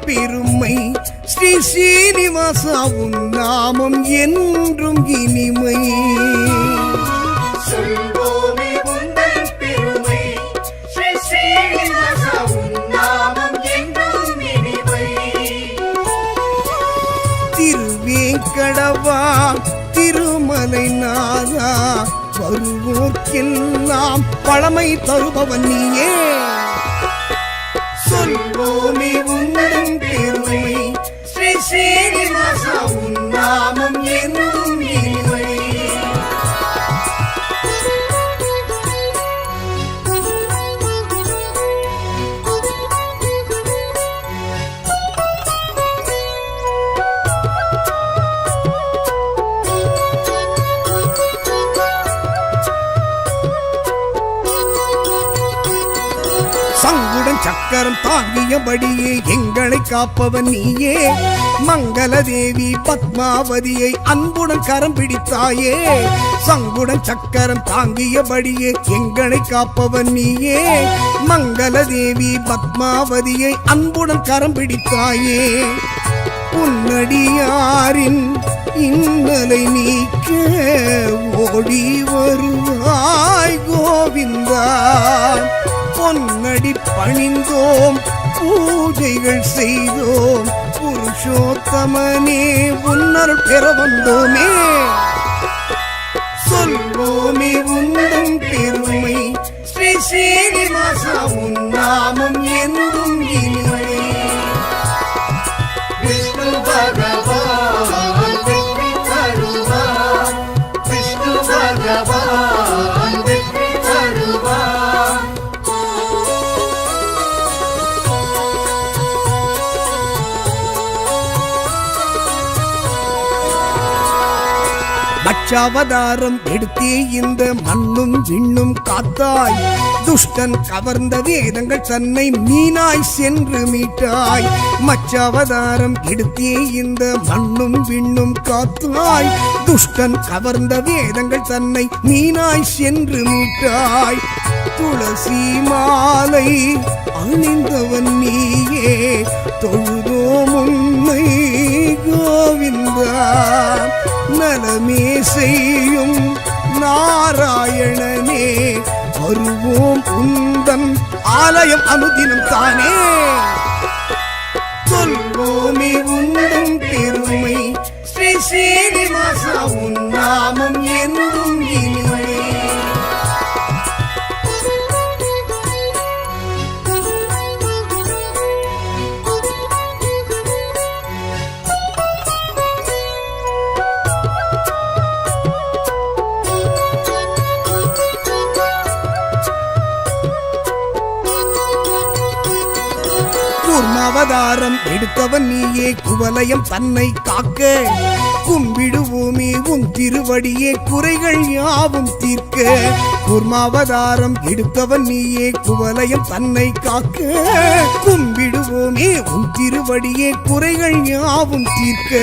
பெருமை ஸ்ரீ சீனிவாசா உன் நாமம் என்றும் இனிமை. சொல்வோமே உந்தன் பெருமை ஸ்ரீ சீனிவாசா உன் நாமம் என்றும் இனிமை. திருவேங்கடவா திருமலை நாதா வருவோர்க்கெல்லாம் பழமை தருபவன் நீயே. சொல்வோமே உந்தன் பெருமை ஸ்ரீ சீனிவாசா உன் நாமம் என்றும் இனிமை. சங்குடன் சக்கரம் தாங்கியபடியே எங்களை காப்பவன் நீயே. மங்கள தேவி பத்மாவதியை அன்புடன் கரம் பிடித்தாயே. சங்குடன் சக்கரம் தாங்கியபடியே எங்களை காப்பவன் நீயே. மங்கள தேவி பத்மாவதியை அன்புடன் கரம் பிடித்தாயே. உன்னடியாரின் இன்னலை நீக்க ஓடி வருவாய் கோவிந்தா. பொன்னடி பணிந்தோம் பூஜைகள் செய்தோம் புருஷோத்தமனே உன்னருள் பெற வந்தோமே. சொல்வோமே உந்தன் பெருமை ஸ்ரீ சீனிவாசா உன் நாமம் என்றும் இனிமை. விஷ்ணு பகவான் வெற்றி தருவார். விஷ்ணு பகவான் வெற்றி தருவார். மச்சாவதாரம் எடுத்தே இந்த மண்ணும் விண்ணும் காத்தாய். துஷ்டன் கவர்ந்த வேதங்கள் தன்னை மீனாய் சென்று மீட்டாய். மச்சாவதாரம் எடுத்தே இந்த மண்ணும் விண்ணும் காத்தாய். துஷ்டன் கவர்ந்த வேதங்கள் தன்னை மீனாய் சென்று மீட்டாய். துளசி மாலை அணிந்தவன் நீயே தொழுதோம் உன்னை கோவிந்தா. நலமே செய்யும் நாராயணனே வருவோம் உந்தன் ஆலயம் அனுதினம் தானே. சொல்வோமே உந்தன் பெருமை ஸ்ரீ சீனிவாசா உன் நாமம் என்றும் இனிமை. கூர்மாவதாரம் எடுத்தவன் நீயே குவலயம் தன்னை காக்க. கும்பிடுவோமே உன் திருவடியே குறைகள் யாவும் தீர்க்க. கூர்மாவதாரம் எடுத்தவன் நீயே குவலயம் தன்னை காக்க. கும்பிடுவோமே உன் திருவடியே குறைகள் யாவும் தீர்க்க.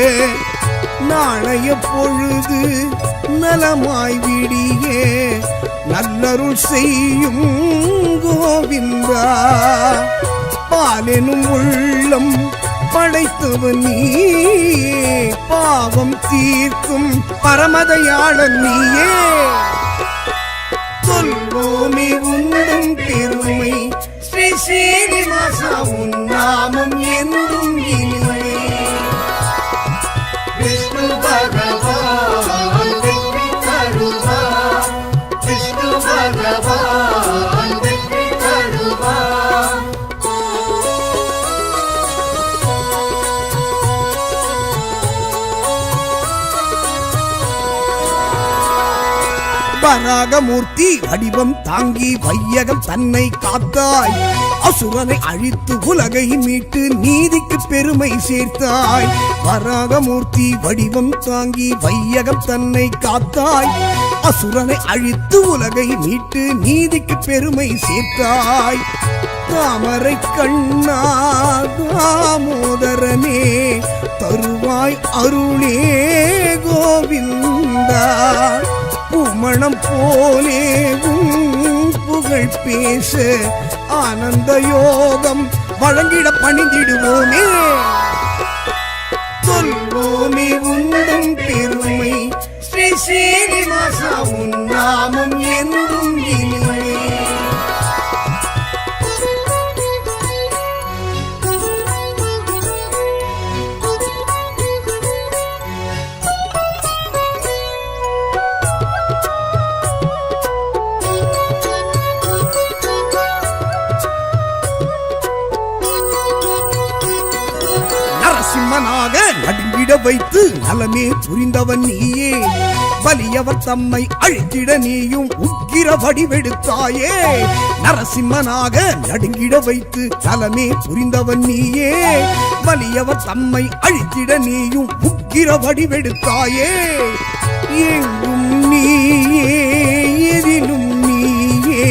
நாளைய பொழுது நலமாய் விடியே நல்லருள் செய்யும் கோவிந்தா. பாலெனும் உள்ளம் படைத்தவன் நீயே பாவம் தீர்க்கும் பரமதயாளன் நீயே. சொல்வோமே உந்தன் பெருமை ஸ்ரீ சீனிவாசா உன் நாமம் என்றும் இனிமை. விஷ்ணு பகவான் வெற்றி தருவார். விஷ்ணு பகவான் வெற்றி தருவார். வராகமூர்த்தி வடிவம் தாங்கி வையகம் தன்னை காத்தாய். அசுரனை அழித்து உலகை மீட்டு நீதிக்கு பெருமை சேர்த்தாய். வராகமூர்த்தி வடிவம் தாங்கி வையகம் தன்னை காத்தாய். அசுரனை அழித்து உலகை மீட்டு நீதிக்கு பெருமை சேர்த்தாய். தாமரை கண்ணா தாமோதரனே தருவாய் அருளே கோவிந்தா. பூமணம் போலே புகழ் பேச ஆனந்த யோகம் வழங்கிட பணிந்திடுவோமே. சொல்வோமே உண்டும் பெருமை ஸ்ரீ சீனிவாசா உன் நாமம் என்றும் இனிமை. நரசிம்மனாக நடுங்கிட வைத்து நலமே புரிந்தவன் நீயே. வலியவர் தம்மை அழித்திட நீயும் உக்கிர வடிவெடுத்தாயே. நரசிம்மனாக நடுங்கிட வைத்து நலமே புரிந்தவன் நீயே. வலியவர் தம்மை அழித்திட நீயும் உக்கிர வடிவெடுத்தாயே. எங்கும் நீயே எதிலும் நீயே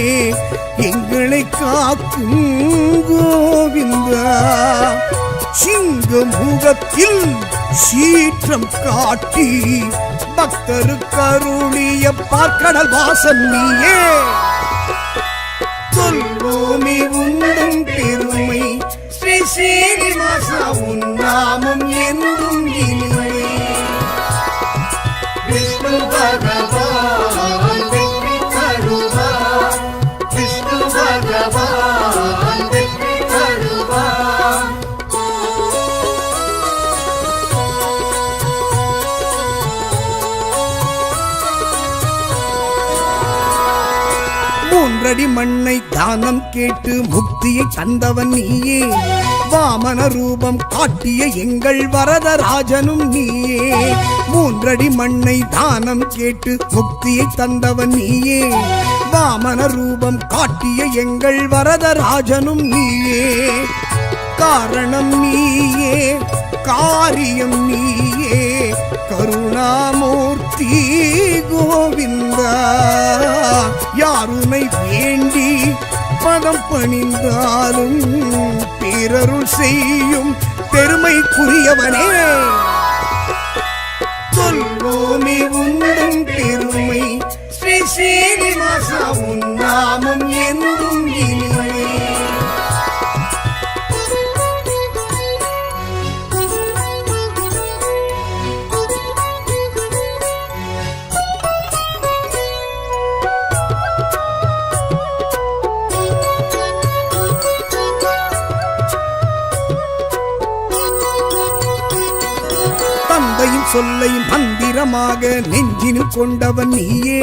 எங்களை காக்கும் கோவிந்தா. சிங்க முகத்தில் சீற்றம் காட்டி பக்தருக்கு அருளிய பார்க்கடல் வாசன் நீயே. சொல்வோமே உண்டும் பெருமை ஸ்ரீ சீனிவாசா உன் நாமம் என்றும் இனிமை. விஷ்ணு பகவான் வெற்றி தருவார். விஷ்ணு பகவான் வெற்றி தருவார். மூன்றடி மண்ணை தானம் கேட்டு முக்தியை தந்தவன் நீயே. வாமன ரூபம் காட்டிய எங்கள் வரதராஜனும் நீயே. மூன்றடி மண்ணை தானம் கேட்டு முக்தியை தந்தவன் நீயே. வாமன ரூபம் காட்டிய எங்கள் வரதராஜனும் நீயே. காரணம் நீயே காரியம் நீயே கருணாமூர்த்தி கோவிந்தா. யாருனை வேண்டி பதம் பணிந்தாலும் பேரருள் செய்யும் பெருமைக்குரியவனே. சொல்வோமே உண்டும் பெருமை ஸ்ரீ சீனிவாசா உன் நாமம் என்றும் இனிமை. தந்தையின் சொல்லை மந்திரமாக நெஞ்சினில் கொண்டவன் நீயே.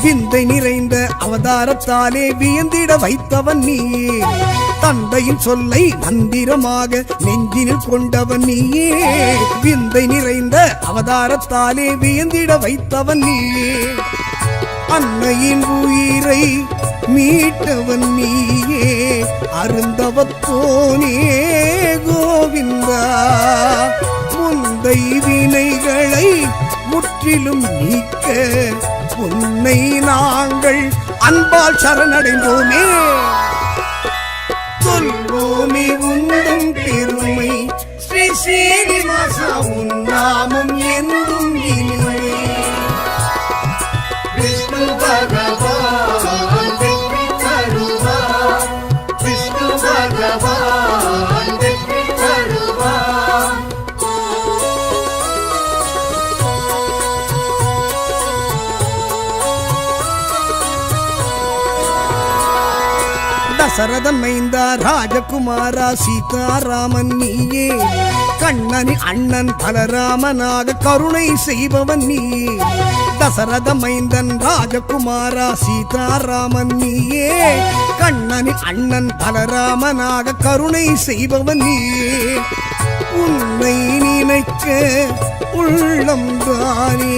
விந்தை நிறைந்த அவதாரத்தாலே வியந்திட வைத்தவன் நீயே. தந்தையின் சொல்லை மந்திரமாக நெஞ்சினில் கொண்டவன் நீயே. விந்தை நிறைந்த அவதாரத்தாலே வியந்திட வைத்தவன் நீயே. அன்னையின் உயிரை மீட்டவன் நீயே. அருந்தவத்தோனே கோவிந்தா. முந்தை வினைகளை முற்றிலும் நீக்க உன்னை நாங்கள் அன்பால் சரணடைந்தோமே. சொல்வோமே உண்டும் பெருமை ஸ்ரீ சீனிவாசா உன் நாமம் என்றும் இனிமை. விஷ்ணு பகவான் வெற்றி தருவார். விஷ்ணு பகவான் வெற்றி தருவார். தசரதன் மைந்தா ராஜகுமாரா சீதாராமன் நீயே. கண்ணனின் அண்ணன் பலராமனாக கருணை செய்பவன் நீயே. தசரத மைந்தன் ராஜகுமாரா சீதாராமன் நீயே. கண்ணனின் அண்ணன் பலராமனாக கருணை செய்பவன் நீயே. உன்னை நினைக்க உள்ளம் தானே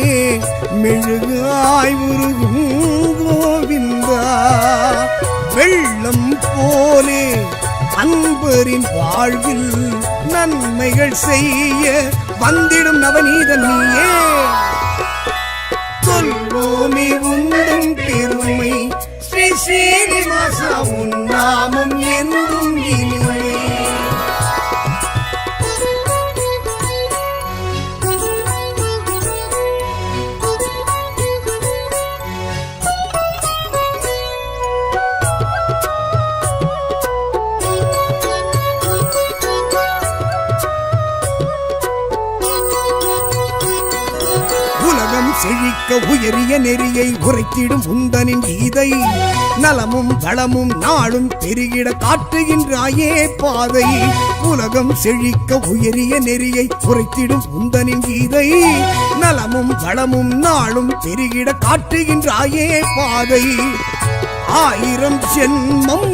மெழுகாய் உருகும் கோவிந்தா. வெள்ளம் போலே அன்பரின் வாழ்வில் நன்மைகள் செய்ய வந்திடும் நவநீதன் நீயே. சொல்வோமே உண்டும் பெருமை ஸ்ரீ சீனிவாசா உன் நாமம் என்றும் இனிமை. செழிக்க உயரிய நெறியை உரைத்திடும் உந்தனின் கீதை நலமும் வளமும் நாளும் பெருகிட காட்டுகின்றாயே பாதை உலகம் செழிக்க உயரிய நெறியை உரைத்திடும் உந்தனின் கீதை நலமும் வளமும் நாளும் பெருகிட காட்டுகின்றாயே பாதை 1000 ஜென்மம்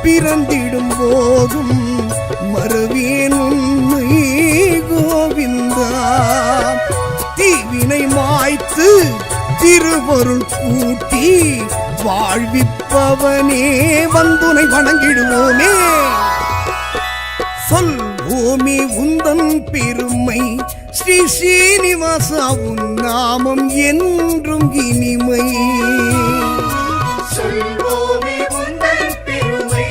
பிறந்திடும் போதும் மறுவேன் உன்னை கோவிந்தா தீவினை மாய்த்து திருவருள் கூட்டி வாழ்விப்பவனே வந்துனை வணங்கிடுவோமே சொல்வோமே உந்தன் பெருமை ஸ்ரீ ஸ்ரீனிவாசா உன் நாமம் என்றும் இனிமை சொல்வோமே உந்தன் பெருமை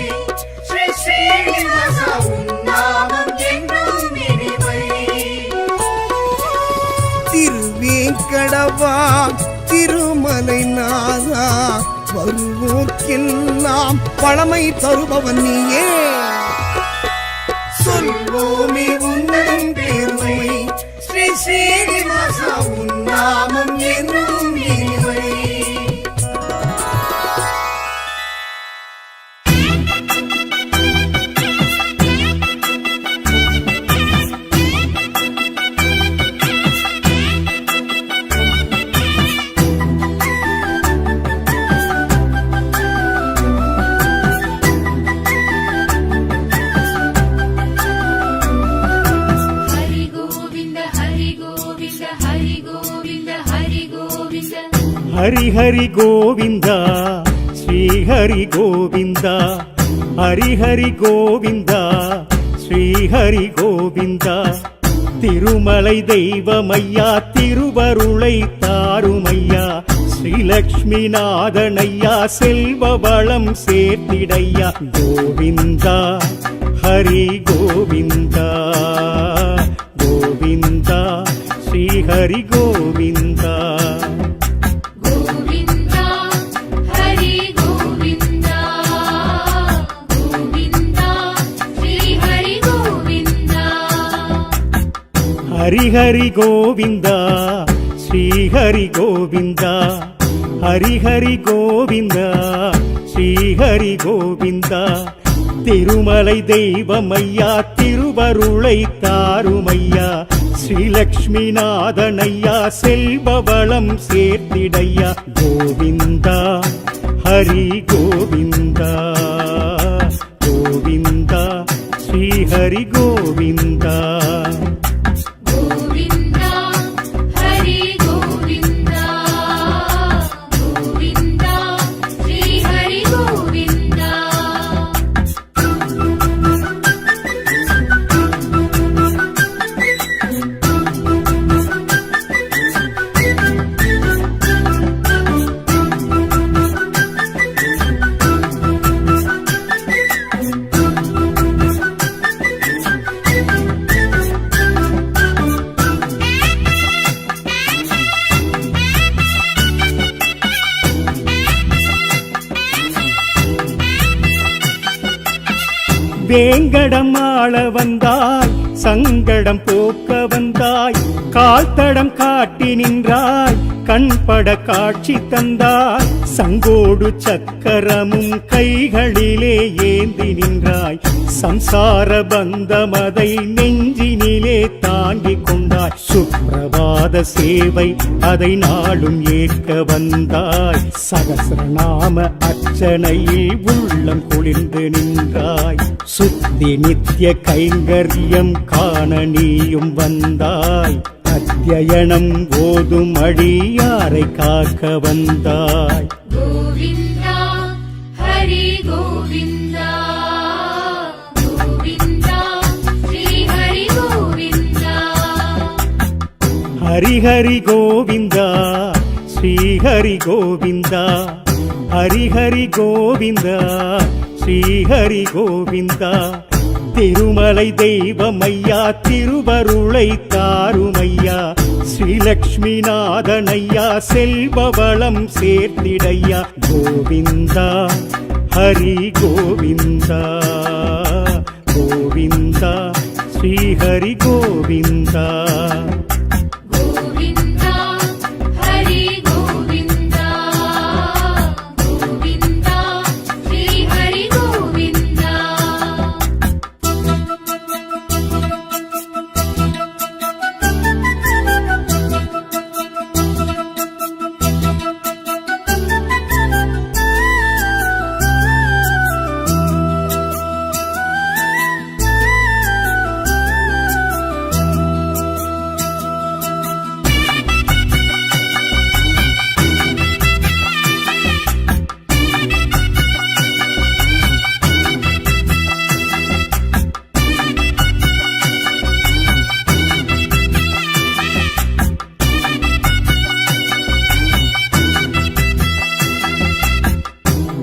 ஸ்ரீ ஸ்ரீனிவாசா உன் நாமம் என்றும் இனிமை திருவேங்கடவா திருமலை நாதா வருவோர்க்கெல்லாம் பழமை தருபவன் நீயே சொல்வோமே உந்தன் பெருமை ஸ்ரீ ஸ்ரீனிவாசா உன் நாமம் என்றும் இனிமை ஹரி ஹரி கோவிந்தா ஸ்ரீ ஹரி கோவிந்தா ஹரி ஹரி கோவிந்தா ஸ்ரீ ஹரி கோவிந்தா திருமலை தெய்வமையா திருவருளை தாருமையா ஸ்ரீலக்ஷ்மி நாதனையா செல்வ வளம் சேர்த்திடையா கோவிந்தா ஹரி கோவிந்தா கோவிந்தா ஸ்ரீ ஹரி கோவிந்தா ஹரி ஹரி கோவிந்தா ஸ்ரீ ஹரி கோவிந்தா ஹரி ஹரி கோவிந்தா ஸ்ரீ ஹரி கோவிந்தா திருமலை தெய்வமையா திருவருளை தாருமையா ஸ்ரீலக்ஷ்மி நாதனையா செல்வ வளம் சேர்த்திடையா கோவிந்தா ஹரி கோவிந்தா கோவிந்தா ஸ்ரீ ஹரி கோவிந்தா வேங்கடம் ஆள வந்தாய் சங்கடம் போக்க வந்தாய் கால் தடம் காட்டி நின்றாய் கண்பட காட்சி தந்தாய் சங்கோடு சக்கரமும் கைகளிலே ஏந்தி நின்றாய் சம்சார பந்தமதை நெஞ்சினிலே தாங்கிக் கொண்டாய் சுப்ரபாத சேவை அதை நாளும் ஏற்க வந்தாய் சகசிரநாம அர்ச்சனையில் உள்ளம் குளிர்ந்து நின்றாய் சுத்தி நித்திய கைங்கரியம் காண நீயும் வந்தாய் அத்தியனம் ஓதும் அடியாரை காக்க வந்தாய் கோவிந்தா ஹரி கோவிந்தா கோவிந்தா ஸ்ரீ ஹரி கோவிந்தா ஹரி ஹரி கோவிந்தா ஸ்ரீ ஹரி கோவிந்தா ஹரி ஹரி கோவிந்தா ஸ்ரீ ஹரி கோவிந்தா திருமலை தெய்வமையா திருவருளை தாருமையா ஸ்ரீலக்ஷ்மி நாதனையா செல்வ வளம் சேர்த்திடையா கோவிந்தா ஹரி கோவிந்தா கோவிந்தா ஸ்ரீ ஹரி கோவிந்தா கோவிந்தா ஹரி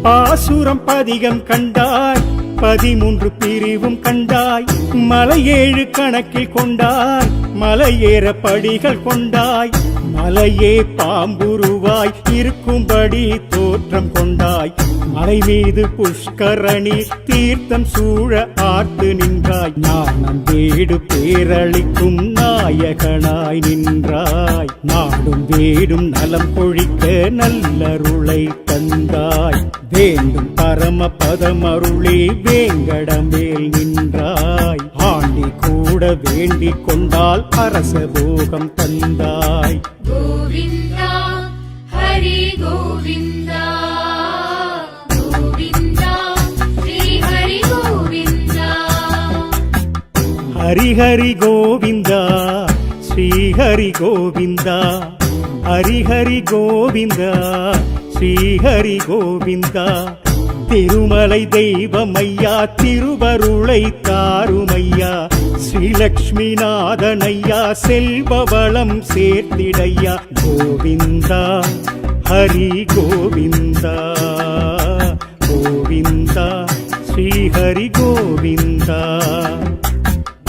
பாசுரம் பதிகம் கண்டாய் 13 பிரிவும் கண்டாய் மலையேழு கணக்கில் கொண்டாய் மலையேற படிகள் கொண்டாய் மலையே பாம்புருவாய் இருக்கும்படி தோற்றம் கொண்டாய் மலை மீது புஷ்கரணி தீர்த்தம் சூழ ஆர்த்து நின்றாய் ஞானம் வேடு பேரளிக்கும் நாயகனாய் நின்றாய் நாடும் வேடும் நலம் கொழிக்க நல்லருளை தந்தாய் வேண்டும் பரம பதமருளே வேங்கடமேல் நின்றாய் ஆண்டி கூட வேண்டிக் கொண்டால் அரச போகம் தந்தாய் கோவிந்தா ஹரி கோவிந்தா கோவிந்தா ஸ்ரீ ஹரி கோவிந்தா ஹரி ஹரி கோவிந்தா ஸ்ரீ ஹரி கோவிந்தா ஹரி ஹரி கோவிந்தா ஸ்ரீ ஹரி கோவிந்தா திருமலை தெய்வமையா திருவருளை தாருமையா ஸ்ரீலக்ஷ்மி நாதனையா செல்வவளம் சேர்த்திடையா கோவிந்தா ஹரி கோவிந்தா கோவிந்தா ஸ்ரீ ஹரி கோவிந்தா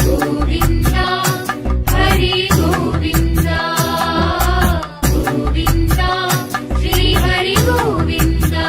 கோவிந்தா ஹரி கோவிந்தா கோவிந்தா ஸ்ரீ ஹரி கோவிந்தா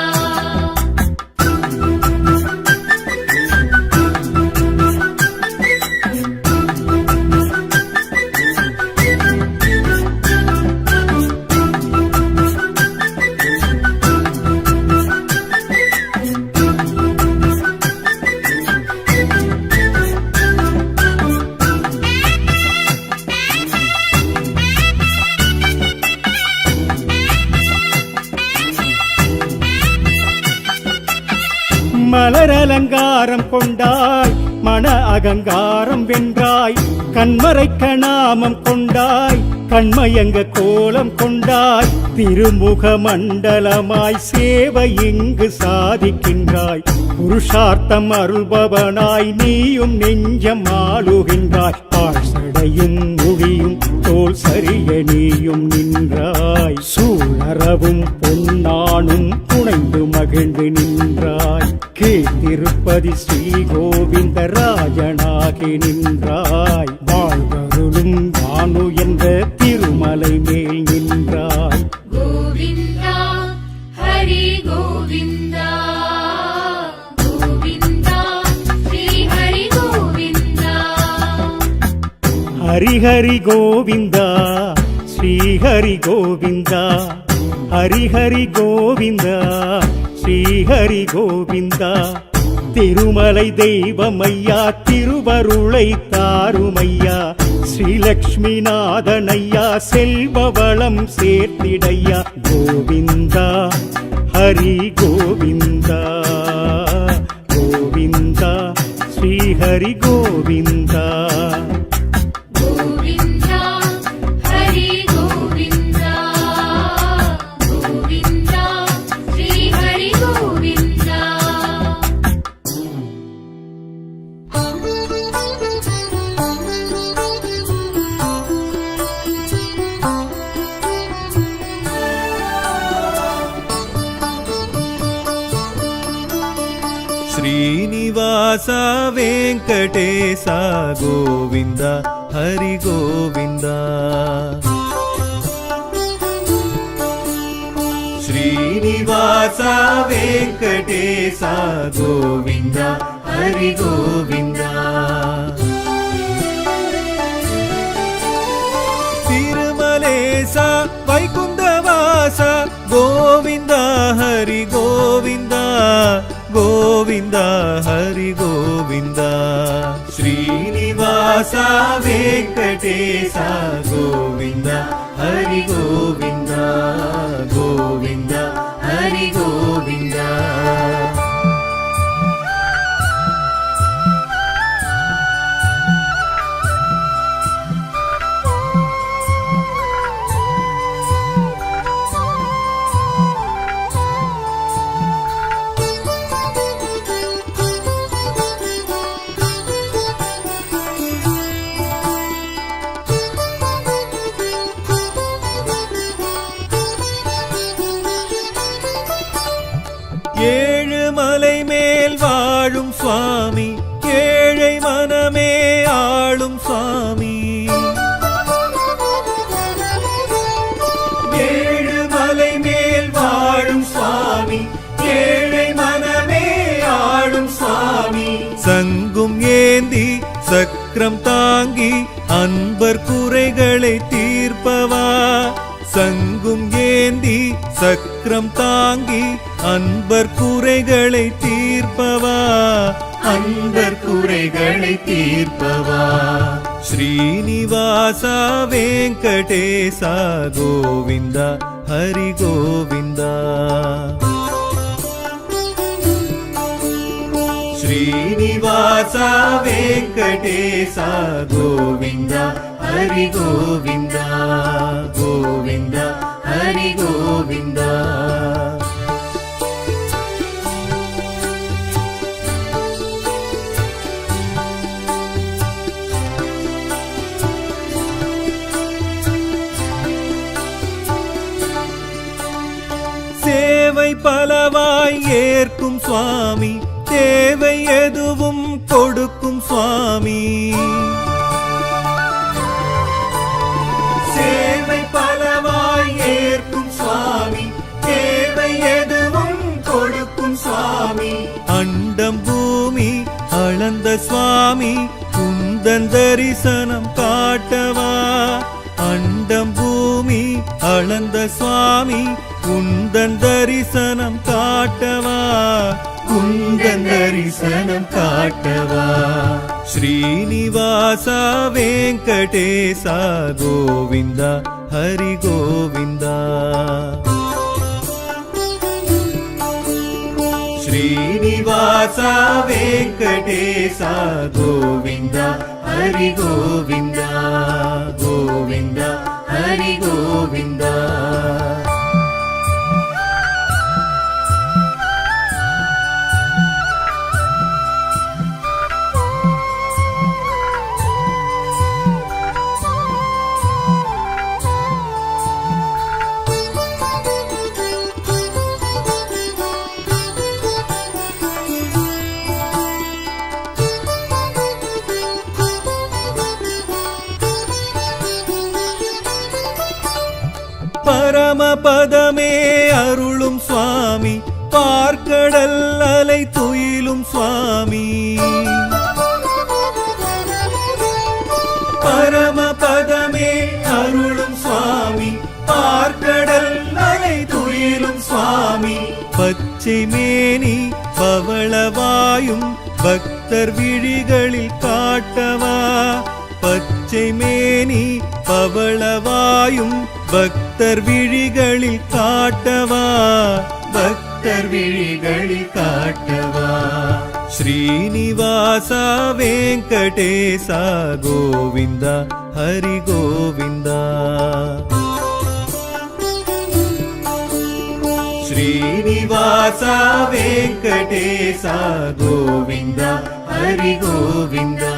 மலர் அலங்காரம் கொண்டாய் மன அகங்காரம் வென்றாய் கண்மறைக்க நாமம் கொண்டாய் கண்மயங்க கோலம் கொண்டாய் திருமுக மண்டலமாய் சேவை இங்கு சாதிக்கின்றாய் புருஷார்த்தம் அருள்பவனாய் நீயும் நெஞ்சம் ஆளுகின்றாய் பாழ்சடையும் முடியும் தோல் சரிய நீயும் நின்றாய் சூழறவும் பொன்னானும் புனைந்து மகிழ்ந்து நின்றாய் கீழ்த்திருப்பதி ஸ்ரீ கோவிந்த ராஜனாகி நின்றாய் வாழ்வருளும் வானு என்ற திருமலை மேல் நின்றாய் கோவிந்தா ஹரி கோவிந்தா கோவிந்தா ஸ்ரீ ஹரி கோவிந்தா ஹரி ஹரி கோவிந்தா ஸ்ரீ ஹரி கோவிந்தா ஹரி ஹரி கோவிந்தா ஸ்ரீ ஹரி கோவிந்தா திருமலை தெய்வமையா திருவருளை தாருமையா ஸ்ரீலக்ஷ்மி நாதனையா செல்வவளம் சேர்த்திடையா கோவிந்தா ஹரி கோவிந்தா கோவிந்தா ஸ்ரீ ஹரி கோவிந்தா கோவிந்தா ஹரி கோவிந்தா கோவிந்தா ஸ்ரீ ஹரி கோவிந்தா శ్రీనివాస వెంకటేశ గోవింద హరి గోవింద శ్రీనివాస వెంకటేశ గోవింద హరి గోవింద తిరుమలేశ వైకుంఠవాస గోవింద హరి గోవింద గోవింద హరి గోవింద శ్రీనివాస వెంకటేశ గోవింద హరి గోవింద గోవింద హరి గోవింద மனமே ஆளும் சுவாமி. ஏழுமலை மேல் வாழும் சுவாமி, ஏழை மனமே ஆளும் சுவாமி. சங்கும் ஏந்தி சக்கரம் தாங்கி அன்பர் குறைகளை தீர்ப்பவா. சங்கும் ஏந்தி சக்கரம் தாங்கி அன்பர் குறைகளை தீர்ப்பவா. அன்பர் குறைகளை தீர்ப்பவா. ஸ்ரீனிவாசா வெங்கடேசா கோவிந்தா ஹரி கோவிந்தா. ஸ்ரீனிவாசா வெங்கடேசா கோவிந்தா ஹரி கோவிந்தா. கோவிந்தா ஹரி கோவிந்தா. சேவை பலவாய் ஏற்கும் சுவாமி, தேவை எதுவும் கொடுக்கும் சுவாமி. சேவை பலவாய் ஏற்கும் சுவாமி, தேவை எதுவும் கொடுக்கும் சுவாமி. அண்டம் பூமி அளந்த சுவாமி, குந்தன் தரிசனம் காட்டவா. அண்டம் பூமி அளந்த சுவாமி, குந்தன் தரிசனம் காட்டவா. குந்தன் தரிசனம் காட்டவா. ஸ்ரீனிவாசா வெங்கடேசா கோவிந்தா ஹரி கோவிந்தா. ஸ்ரீனிவாசா வெங்கடேசா கோவிந்தா ஹரி கோவிந்தா. கோவிந்தா ஹரி கோவிந்தா. பரமபதமே அருளும் சுவாமி, பார்க்கடல் அலை துயிலும் சுவாமி. பரமபதமே அருளும் சுவாமி, பார்க்கடல் அலை துயிலும் சுவாமி. பச்சை மேனி பவளவாயும் பக்தர் விழிகளில் காட்டவா. பச்சை மேனி பவளவாயும் பக்தர் விழிகளில் காட்டவா. பக்தர் விழிகளில் காட்டவா. ஸ்ரீனிவாசா வெங்கடேசா கோவிந்தா ஹரி கோவிந்தா. ஸ்ரீனிவாசா வெங்கடேசா கோவிந்தா ஹரி கோவிந்தா.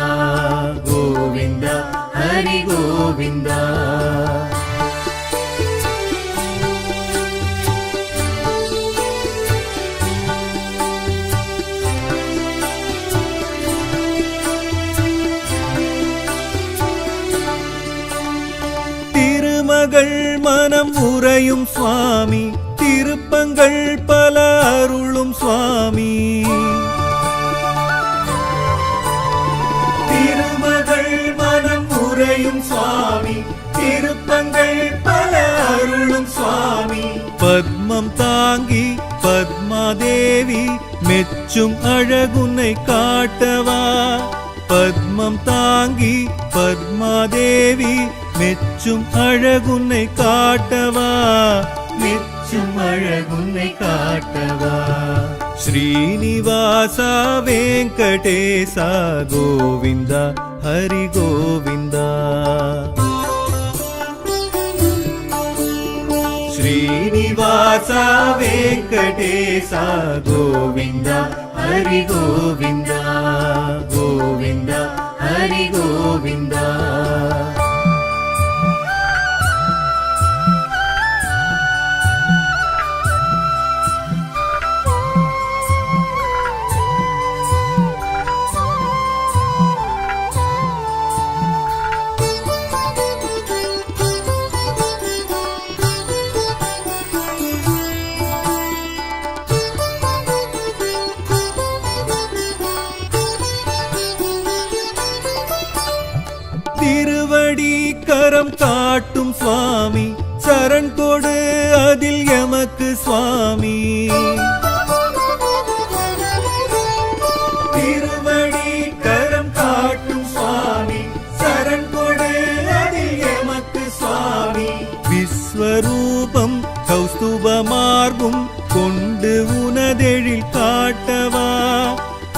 கோவிந்தா ஹரி கோவிந்தா. திருமகள் மனம் உறையும் சுவாமி, திருப்பங்கள் பல அருளும் சுவாமி. திருமகள் மனம் உறையும் சுவாமி, திருப்பங்கள் பல அருளும் சுவாமி. பத்மம் தாங்கி பத்மாதேவி மெச்சும் அழகுன்னை காட்டவா. பத்மம் தாங்கி பத்மாதேவி மெச்சும் அழகுன்னை காட்டவா. மெச்சும் அழகுன்னை காட்டவா. ஸ்ரீனிவாசா வெங்கடேசா கோவிந்தா ஹரி கோவிந்தா. ஸ்ரீனிவாசா வெங்கடேசா கோவிந்தா ஹரி கோவிந்தா. கோவிந்தா ஹரி கோவிந்தா. திருவடி கரம் காட்டும் சுவாமி சரண் கொடு அதில் எமக்கு சுவாமி திருவடி கரம் காட்டும் சுவாமி சரண் கொடு அதில் எமக்கு சுவாமி விஸ்வரூபம் கௌஸ்துப மார்பும் கொண்டு உனதெழில் காட்டவா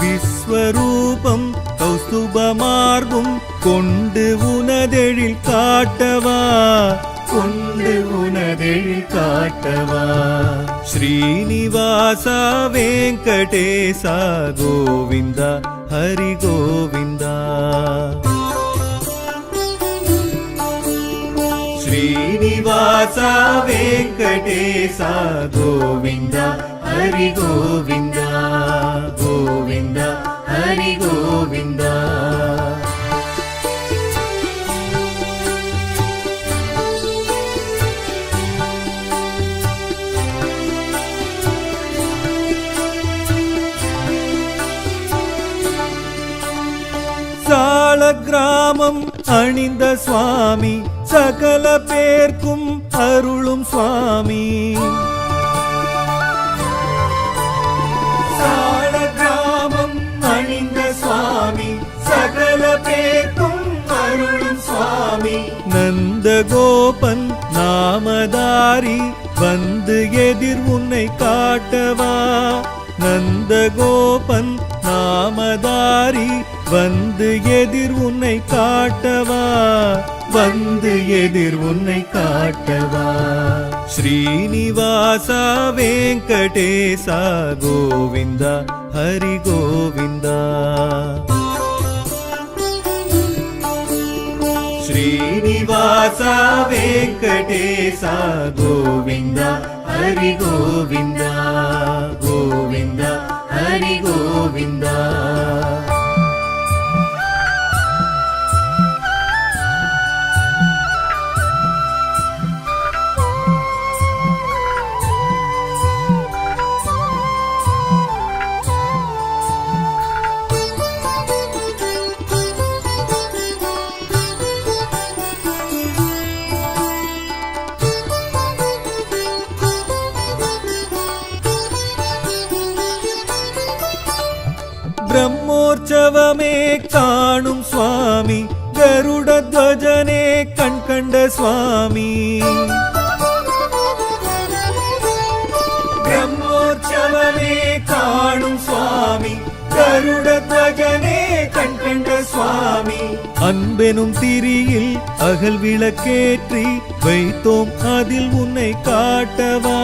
விஸ்வரூபம் கௌஸ்துப மார்பும் கொண்டு உனதெழில் காட்டவா கொண்டு உனதெழில் காட்டவா ஸ்ரீனிவாசா வெங்கடேசா கோவிந்தா ஹரி கோவிந்தா ஸ்ரீனிவாசா வெங்கடேசா கோவிந்தா ஹரி கோவிந்தா கோவிந்தா ஹரி கோவிந்தா சால கிராமம் அணிந்த சுவாமி சகல பேர்க்கும் அருளும் சுவாமி சால கிராமம் அணிந்த சுவாமி சகல பேர்க்கும் அருளும் சுவாமி நந்தகோபன் நாமதாரி வந்து எதிர் உன்னை காட்டவா நந்தகோபன் நாமதாரி வந்து எதிர் உன்னை காட்டவா வந்து எதிர் உன்னை காட்டவா ஸ்ரீனிவாசா வெங்கடேசா கோவிந்தா ஹரி கோவிந்தா ஸ்ரீனிவாசா வெங்கடேசா கோவிந்தா ஹரி கோவிந்தா கோவிந்தா ஹரி கோவிந்தா பிரம்மோற்சவமே காணும் சுவாமி கருட துவஜனே கண் கண்ட சுவாமி பிரம்மோற்சவமே காணும் சுவாமி கருட துவஜனே கண் கண்ட சுவாமி அன்பெனும் திரியில் அகல் விளக்கேற்றி வைத்தோம் அதில் உன்னை காட்டவா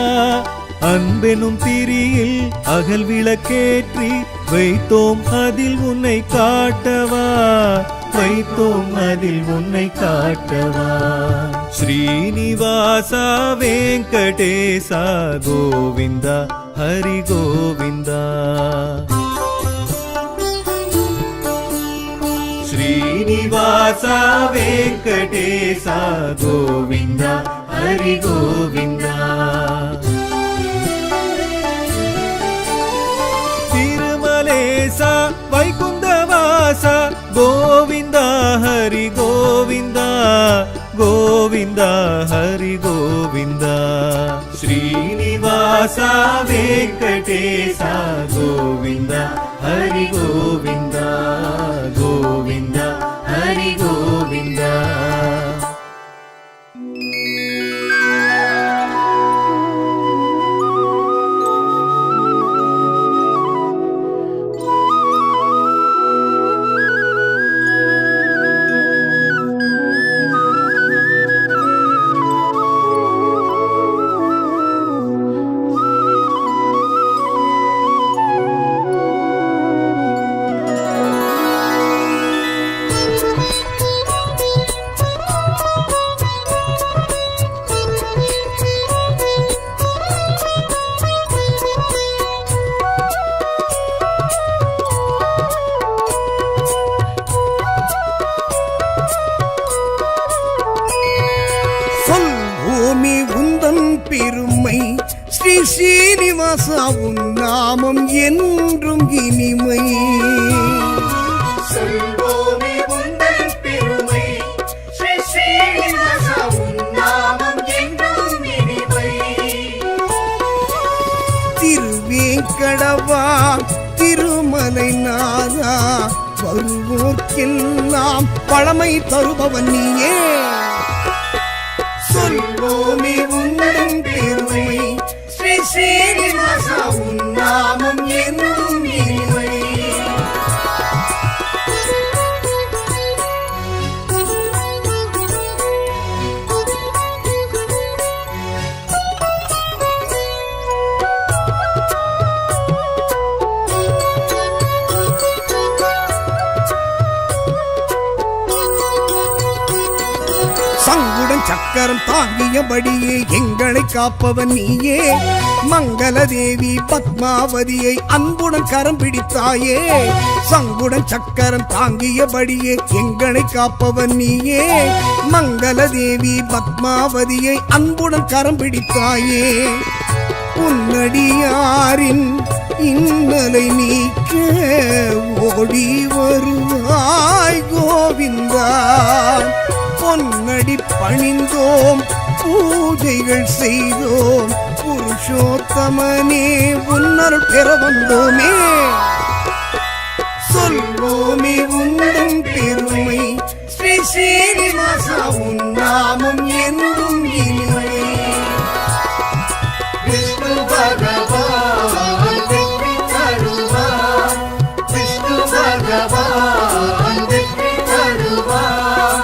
அன்பெனும் திரியில் அகல் விளக்கேற்றி வைத்தோம் அதில் உன்னை காட்டவா வைத்தோம் அதில் உன்னை காட்டவா ஸ்ரீனிவாசா வெங்கடேசா கோவிந்தா ஹரி கோவிந்தா ஸ்ரீனிவாசா வெங்கடேசா கோவிந்தா ஹரி கோவிந்தா திருமலேசா வைகுந்தவாசா கோவிந்தா ஹரி கோவிந்தா கோவிந்தா ஹரி கோவிந்தா ஸ்ரீனிவாசா வெங்கடேசா கோவிந்தா ஹரி கோவிந்தா கோவிந்தா ஹரி கோவிந்தா பெருமை ஸ்ரீ ஸ்ரீனிவாசா உன் நாமம் என்றும் இனிமை சொல்வோமே உந்தன் பெருமை வருவோர்க்கெல்லாம் பழமை தருபவன் நீயே. சொல்வோமே உந்தன் பெருமை, ஸ்ரீ ஸ்ரீனிவாசா உன் நாமம் என்றும் இனிமை. சங்குடன் சக்கரம் தாங்கியபடியே எங்களை காப்பவன் நீயே. மங்கள தேவி பத்மாவதியை அன்புடன் கரம் பிடித்தாயே. சங்குடன் சக்கரம் தாங்கியபடியே எங்களை காப்பவன் நீயே. மங்கள தேவி பத்மாவதியை அன்புடன் கரம் பிடித்தாயே. உன்னடியாரின் இன்னலை நீக்க ஓடி வருவாய் கோவிந்தா. பொன்னடி பணிந்தோம், பூஜைகள் செய்தோம், புருஷோத்தமனே உன்னருள் பெற வந்தோமே. சொல்வோமே உந்தன் பெருமை, ஸ்ரீ ஸ்ரீனிவாசா உன் நாமம் என்றும் இனிமை. விஷ்ணு பகவான் வெற்றி தருவார், விஷ்ணு பகவான் வெற்றி தருவார்.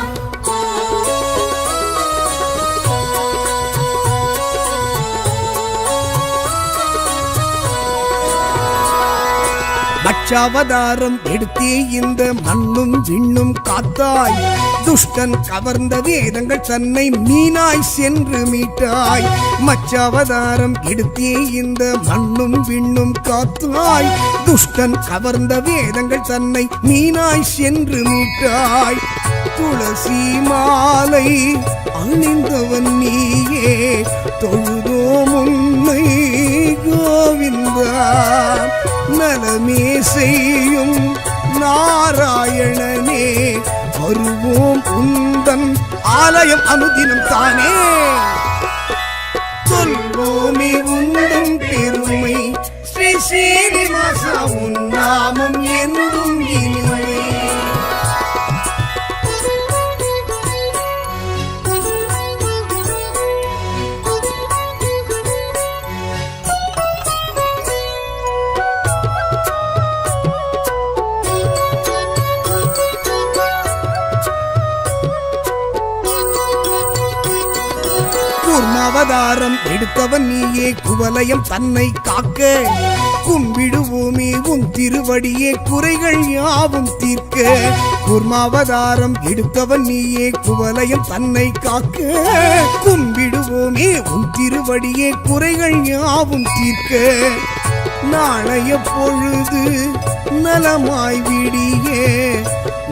மச்சாவதாரம் எடுத்தே இந்த மண்ணும் விண்ணும் காத்தாய். துஷ்டன் கவர்ந்த வேதங்கள் தன்னை மீனாய் சென்று மீட்டாய். மச்சாவதாரம் எடுத்தே இந்த மண்ணும் விண்ணும் காத்தாய். துஷ்டன் கவர்ந்த வேதங்கள் தன்னை மீனாய் சென்று மீட்டாய். துளசி மாலை அணிந்தவன் நீயே, தொழுதோம் உன்னை கோவிந்தா. நலமே செய்யும் நாராயணனே, வருவோம் உந்தன் ஆலயம் அனுதினம் தானே. சொல்வோமே உந்தன் பெருமை, ஸ்ரீ ஸ்ரீனிவாசா உன் நாமம் என்றும் இனிமை. கூர்மாவதாரம் எடுத்தவன் நீயே, குவலயம் தன்னை காக்க கும்பிடுவோமே உன் திருவடியே, குறைகள் யாவும் தீர்க்க. கூர்மாவதாரம் எடுத்தவன் நீயே, குவலயம் தன்னை காக்க கும்பிடுவோமே உன் திருவடியே, குறைகள் யாவும் தீர்க்க. நாளைய பொழுது நலமாய் விடியே,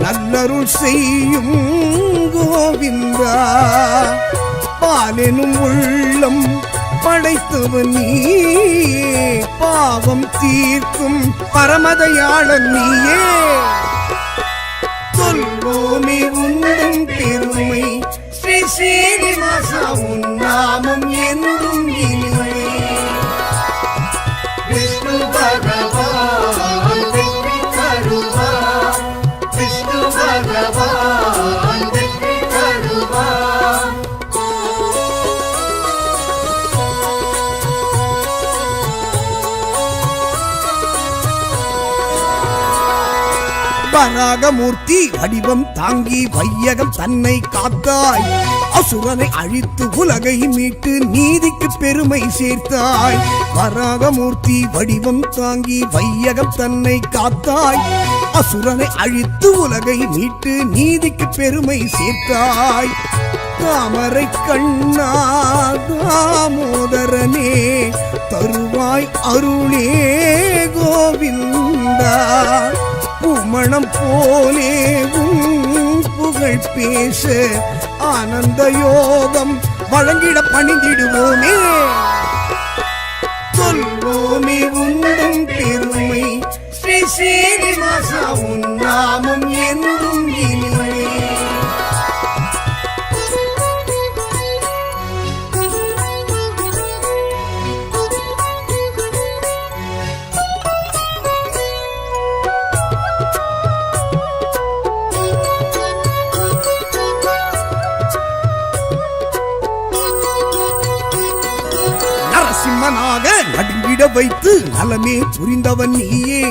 நல்லருள் செய்யும் கோவிந்தா. பாலெனும் உள்ளம் படைத்தவன் நீயே, பாவம் தீர்க்கும் பரமதயாளன் நீயே. சொல்வோமே உந்தன் பெருமை, ஸ்ரீ ஸ்ரீனிவாசா உன் நாமம் என்றும் இனிமை. விஷ்ணு பகவான் வெற்றி தருவார், விஷ்ணு பகவான் வெற்றி தருவார். வராகமூர்த்தி வடிவம் தாங்கி வையகம் தன்னை காத்தாய். அசுரனை அழித்து உலகை மீட்டு நீதிக்கு பெருமை சேர்த்தாய். வராகமூர்த்தி வடிவம் தாங்கி வையகம் தன்னை காத்தாய். அசுரனை அழித்து உலகை மீட்டு நீதிக்கு பெருமை சேர்த்தாய். தாமரை கண்ணா தாமோதரனே, தருவாய் அருளே கோவிந்தா. பூமணம் போலே உன் புகழ் பேச ஆனந்த யோகம் வழங்கிட பணிந்திடுவோமே. சொல்வோமே உந்தன் பெருமை, ஸ்ரீ ஸ்ரீனிவாசா உன் நாமம் என்றும் இனிமை. நரசிம்மனாக நடுங்கிட வைத்து நலமே புரிந்தவன் நீயே.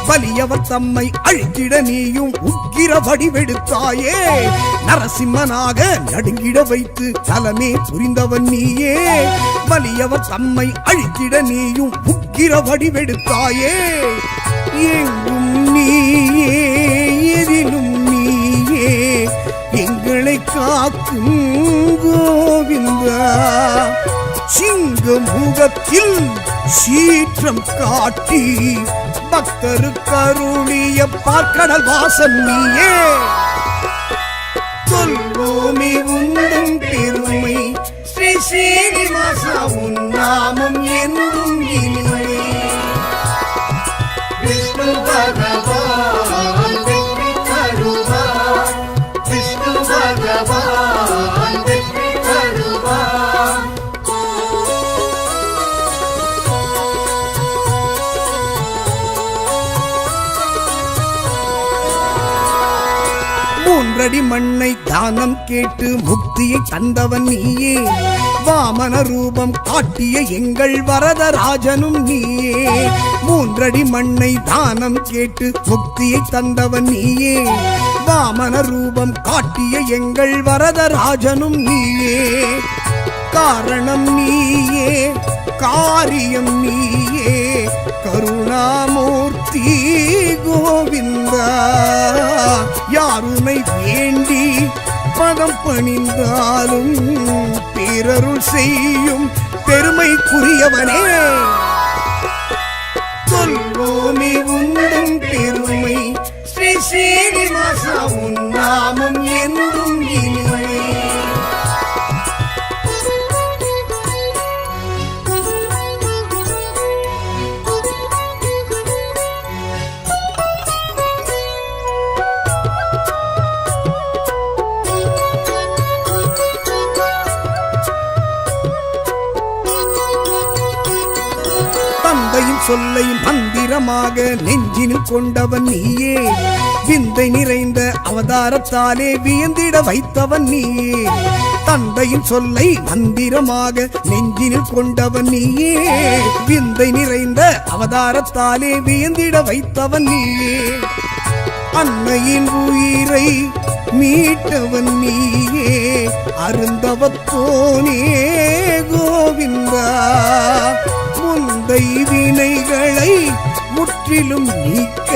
வலியவர் தம்மை அழித்திட நீயும் உக்கிர வடிவெடுத்தாயே. நரசிம்மனாக நடுங்கிட வைத்து நலமே புரிந்தவன் நீயே. வலியவர் தம்மை அழித்திட நீயும் உக்கிர வடிவெடுத்தாயே. எங்கும் நீயே எதிலும் நீயே எங்களை காக்கும் கோவிந்தா. சிங்க முகத்தில் சீற்றம் காட்டி பக்தருக்கு அருளிய பார்க்கடல் வாசன் நீயே. சொல்வோமே உந்தன் பெருமை ஸ்ரீ ஸ்ரீனிவாசா உன் நாமம் என்றும் இனிமை. விஷ்ணு பகவான் வெற்றி தருவார். விஷ்ணு பகவான் வெற்றி தருவார். மூன்றடி மண்ணை தானம் கேட்டு முக்தியை தந்தவன் நீயே. வாமன ரூபம் காட்டிய எங்கள் வரதராஜனும் நீயே. மூன்றடி மண்ணை தானம் கேட்டு முக்தியை தந்தவன் நீயே. வாமன ரூபம் காட்டிய எங்கள் வரதராஜனும் நீயே. காரணம் நீயே காரியம் நீயே கருணாமூர்த்தி கோவிந்தா. யாருனை வேண்டி பதம் பணிந்தாலும் பிறருள் செய்யும் பெருமைக்குரியவனே. சொல்வோமே உந்தன் பெருமை ஸ்ரீ ஸ்ரீனிவாசா உன் நாமம் என்றும் இனிமை. தந்தையின் சொல்லை மந்திரமாக நெஞ்சினில் கொண்டவன் நீயே. விந்தை நிறைந்த அவதாரத்தாலே வியந்திட வைத்தவன் நீயே. தந்தையின் சொல்லை மந்திரமாக நெஞ்சினில் கொண்டவன் நீயே. விந்தை நிறைந்த அவதாரத்தாலே வியந்திட வைத்தவன் நீயே. அன்னையின் உயிரை மீட்டவன் நீயே. அருந்தவத்தோனே கோவிந்தா. முந்தை வினைகளை முற்றிலும் நீக்க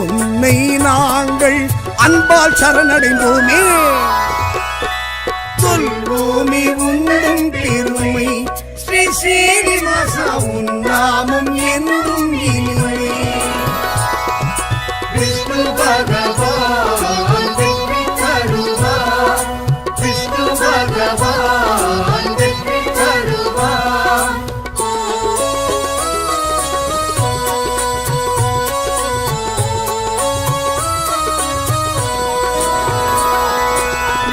உன்னை நாங்கள் அன்பால் சரணடைந்தோமே. சொல்வோமே உந்தன் பெருமை ஸ்ரீ ஸ்ரீனிவாசா உன் நாமம் என்றும் இனிமை. விஷ்ணு பகவான் வெற்றி தருவார். விஷ்ணு பகவான் வெற்றி தருவார்.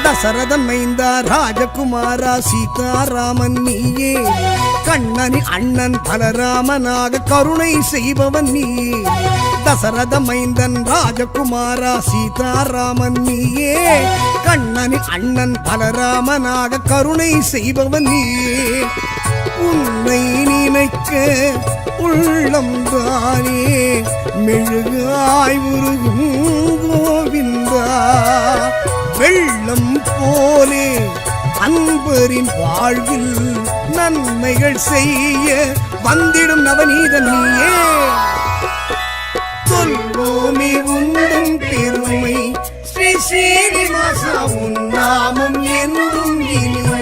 தசரதன் மைந்தா ராஜகுமாரா சீதாராமன் நீயே. கண்ணனின் அண்ணன் பலராமனாக கருணை செய்பவன் நீயே. தசரத மைந்தன் ராஜகுமாரா சீதாராமன் நீயே. கண்ணனின் அண்ணன் பலராமனாக கருணை செய்பவன் நீயே. உன்னை நினைக்க உள்ளம் தானே மெழுகாய் உருகும் கோவிந்தா. வெள்ளம் போலே அன்பரின் வாழ்வில் நன்மைகள் செய்ய வந்திடும் நவநீதன் நீயே. சொல்வோமே உந்தன் பெருமை ஸ்ரீ ஸ்ரீனிவாசா உன் நாமம் என்றும் இனிமை.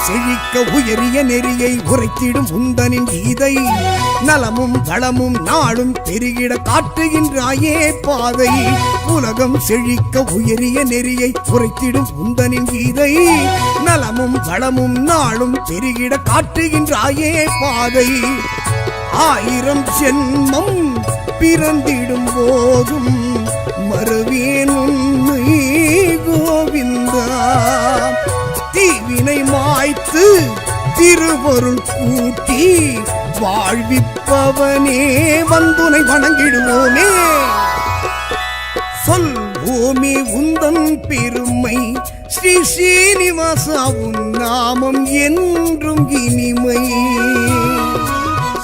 செழிக்க உயரிய நெறியை உரைத்திடும் உந்தனின் கீதை. நலமும் வளமும் நாளும் பெருகிட காட்டுகின்றாயே பாதை. உலகம் செழிக்க உயரிய நெறியை உரைத்திடும் உந்தனின் கீதை. நலமும் வளமும் நாளும் பெருகிட காட்டுகின்றாயே பாதை. 1000 ஜென்மம் பிறந்திடும் போதும் மறுவேன் உன்னை கோவிந்தா தீவினை மாய்த்து திருவருள் கூட்டி வாழ்விப்பவனே வந்துனை வணங்கிடுவோமே. சொல்வோமே உந்தன் பெருமை ஸ்ரீ ஸ்ரீனிவாசா உன் நாமம் என்றும் இனிமை.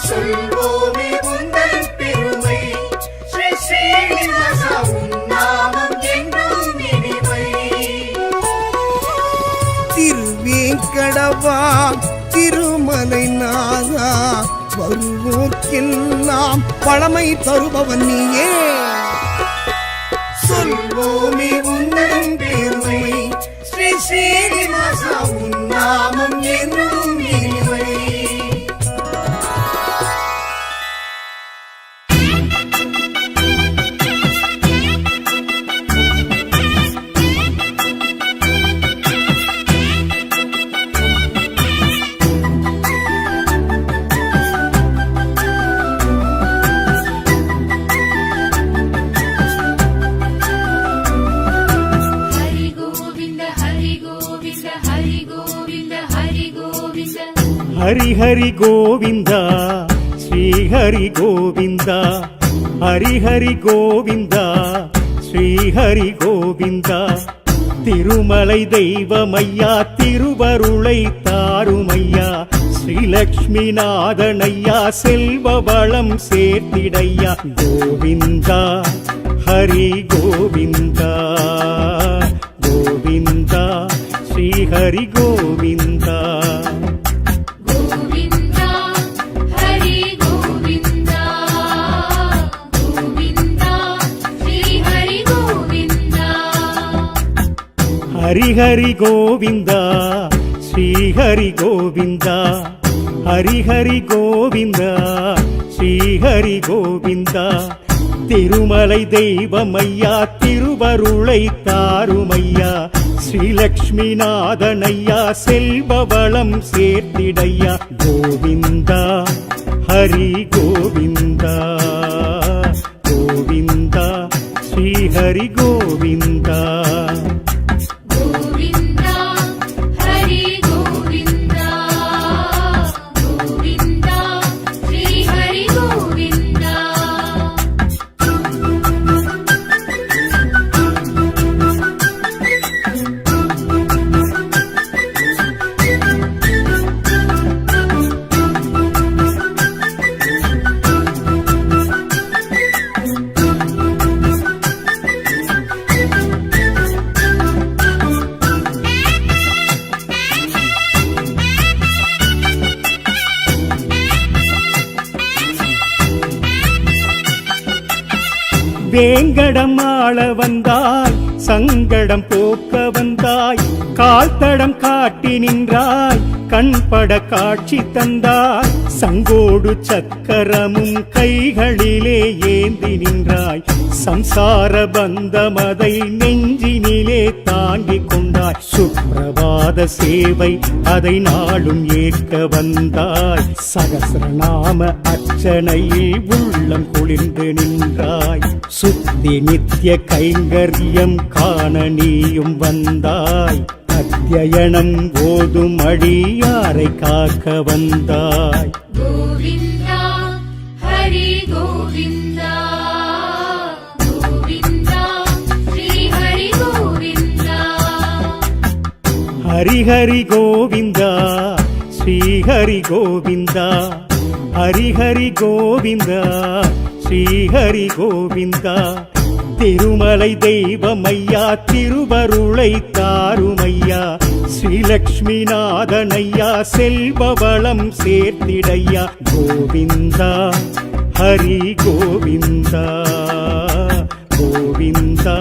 சொல்வோமே உந்தன் பெருமை ஸ்ரீ ஸ்ரீனிவாசா உன் நாமம் என்றும் இனிமை. திருவேங்கடவா திருமலை நாதா வருவோர்க்கெல்லாம் பழமை தருபவன் நீயே. சொல்வோமே உந்தன் பெருமை ஸ்ரீ ஸ்ரீனிவாசா உன் நாமம் என்றும் இனிமை. हरि गोविन्द हरि गोविन्द हरि गोविन्द हरि गोविन्द ஹரி ஹரி கோவிந்தா ஸ்ரீ ஹரி கோவிந்தா ஹரி ஹரி கோவிந்தா ஸ்ரீ ஹரி கோவிந்தா திருமலை தெய்வமையா திருவருளை தாருமையா ஸ்ரீலக்ஷ்மி நாதனையா செல்வ வளம் சேர்த்திடையா கோவிந்தா ஹரி கோவிந்தா கோவிந்தா ஸ்ரீ ஹரி கோவிந்தா गोविन्द हरि गोविन्द गोविन्द श्री हरि गोविन्द ஹரி ஹரி கோவிந்தா ஸ்ரீ ஹரி கோவிந்தா ஹரி ஹரி கோவிந்தா ஸ்ரீ ஹரி கோவிந்தா திருமலை தெய்வமையா திருவருளை தாருமையா ஸ்ரீலக்ஷ்மி நாதனையா செல்வ வளம் சேர்த்திடையா கோவிந்தா ஹரி கோவிந்தா கோவிந்தா ஸ்ரீ ஹரி கோவிந்தா गोविन्द हरि गोविन्द गोविन्द श्री हरि गोविन्द வேங்கடம் ஆள வந்தாய் சங்கடம் போக்க வந்தாய் கால்தடம் காட்டி நின்றாய் கண்பட காட்சி தந்தாய் சங்கோடு சக்கரமும் கைகளிலே ஏந்தி நின்றாய் சம்சார பந்தமதை நெஞ்சினிலே தாங்கிக் கொண்டாய் சுப்பிரபாத சேவை அதை நாளும் ஏற்க வந்தாய் சகசிரநாம அர்ச்சனையில் உள்ளம் குளிர்ந்து நின்றாய் சுத்தி நித்திய கைங்கரியம் காண நீயும் வந்தாய் அத்தியனம் ஓதும் அடியாரை காக்க வந்தாய் गोविन्द हरि गोविन्द गोविन्द श्री हरि गोविन्द ஹரி ஹரி கோவிந்தா ஸ்ரீ ஹரி கோவிந்தா ஹரி ஹரி கோவிந்தா ஸ்ரீ ஹரி கோவிந்தா திருமலை தெய்வமையா திருவருளை தாருமையா ஸ்ரீலக்ஷ்மி நாதனையா செல்வ வளம் சேர்த்திடையா கோவிந்தா ஹரி கோவிந்தா கோவிந்தா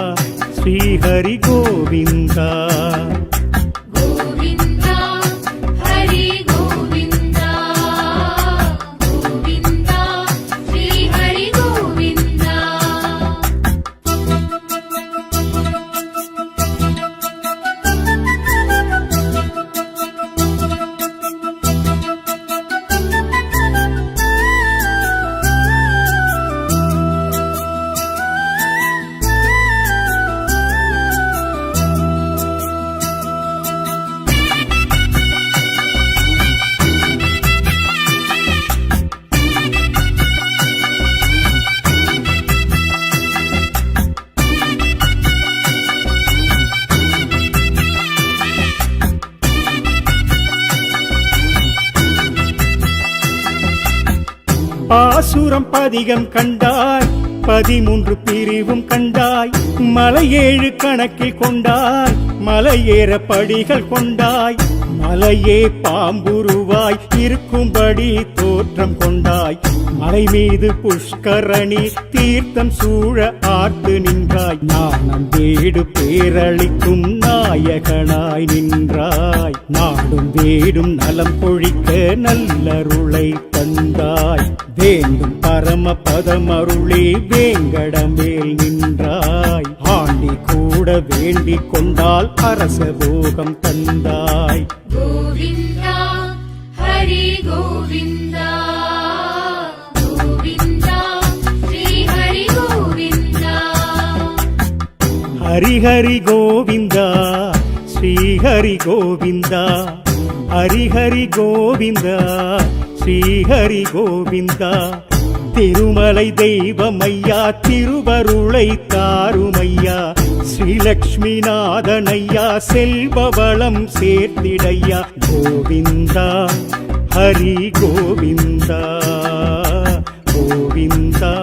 ஸ்ரீ ஹரி கோவிந்தா गोविन्द हरि गोविन्द गोविन्द श्री हरि गोविन्द பாசுரம் பதிகம் கண்டாய் 13 பிரிவும் கண்டாய் மலையேழு கணக்கில் கொண்டாய் மலையேற படிகள் கொண்டாய் மலையே பாம்புருவாய் இருக்கும்படி தோற்றம் கொண்டாய் மலை மீது புஷ்கரணி தீர்த்தம் சூழ ஆர்த்து நின்றாய் ஞானம் வேடு பேரளிக்கும் நாயகனாய் நின்றாய் நாடும் வேடும் நலம் பொழிக்க நல்லருளை தந்தாய் வேண்டும் பரம பதமருளே வேங்கடமேல் நின்றாய் ஆண்டி கூட வேண்டிக் கொண்டால் அரச போகம் தந்தாய் கோவிந்தா ஹரி கோவிந்தா கோவிந்தா ஸ்ரீ ஹரி கோவிந்தா ஹரி ஹரி கோவிந்தா ஸ்ரீ ஹரி கோவிந்தா ஹரி ஹரி கோவிந்தா ஸ்ரீ ஹரி கோவிந்தா திருமலை தெய்வமையா திருவருளை தாருமையா ஸ்ரீலக்ஷ்மி நாதனையா செல்வவளம் சேர்த்திடையா கோவிந்தா ஹரி கோவிந்தா கோவிந்தா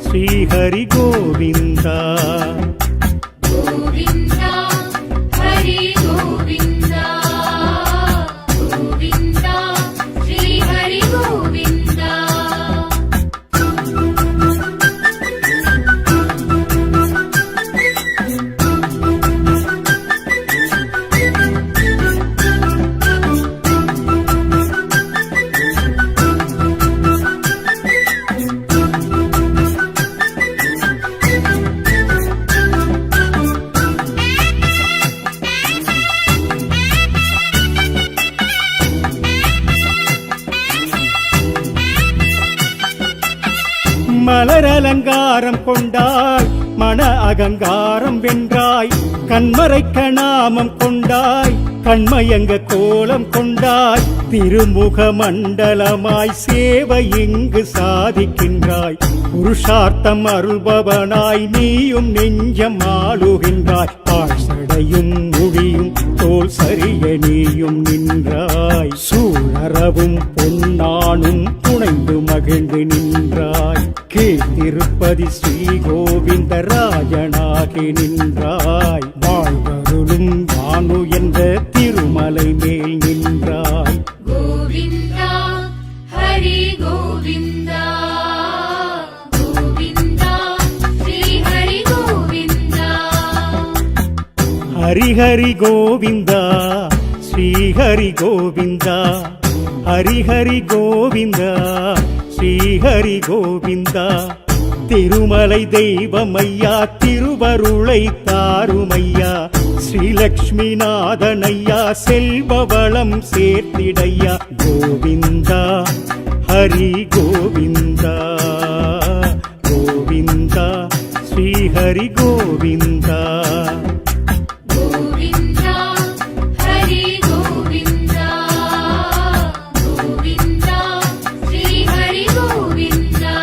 ஸ்ரீ ஹரி கோவிந்தா கோவிந்தா ஹரி கோவிந்தா கோவிந்தா ஸ்ரீ ஹரி கோவிந்தா மலர் அலங்காரம் கொண்டாய் மன அகங்காரம் வென்றாய் கண்மறைக்க நாமம் கொண்டாய் கண்மயங்க கோலம் கொண்டாய் திருமுக மண்டலமாய் சேவை இங்கு சாதிக்கின்றாய் புருஷார்த்தம் அருள்பவனாய் நீயும் நெஞ்சம் ஆளுகின்றாய் பாழ்சடையும் முடியும் தோல் சரிய நீயும் நின்றாய் சூழறவும் பொன்னானும் புனைந்து மகிழ்ந்து நின்றாய் கீழ்த்திருப்பதி ஸ்ரீ கோவிந்த ராஜனாகி நின்றாய் வாழ்வருளும் வானு என்ற திருமலை மேல் நின்றாய் கோவிந்தா ஹரி கோவிந்தா கோவிந்தா ஸ்ரீ ஹரி கோவிந்தா ஹரி ஹரி கோவிந்தா ஸ்ரீ ஹரி கோவிந்தா ஹரி ஹரி கோவிந்தா ஸ்ரீ ஹரி கோவிந்தா திருமலை தெய்வமையா திருவருளை தாருமையா ஸ்ரீலக்ஷ்மி நாதனையா செல்வவளம் சேர்த்திடையா கோவிந்தா ஹரி கோவிந்தா கோவிந்தா ஸ்ரீ ஹரி கோவிந்தா கோவிந்தா ஹரி கோவிந்தா கோவிந்தா ஸ்ரீ ஹரி கோவிந்தா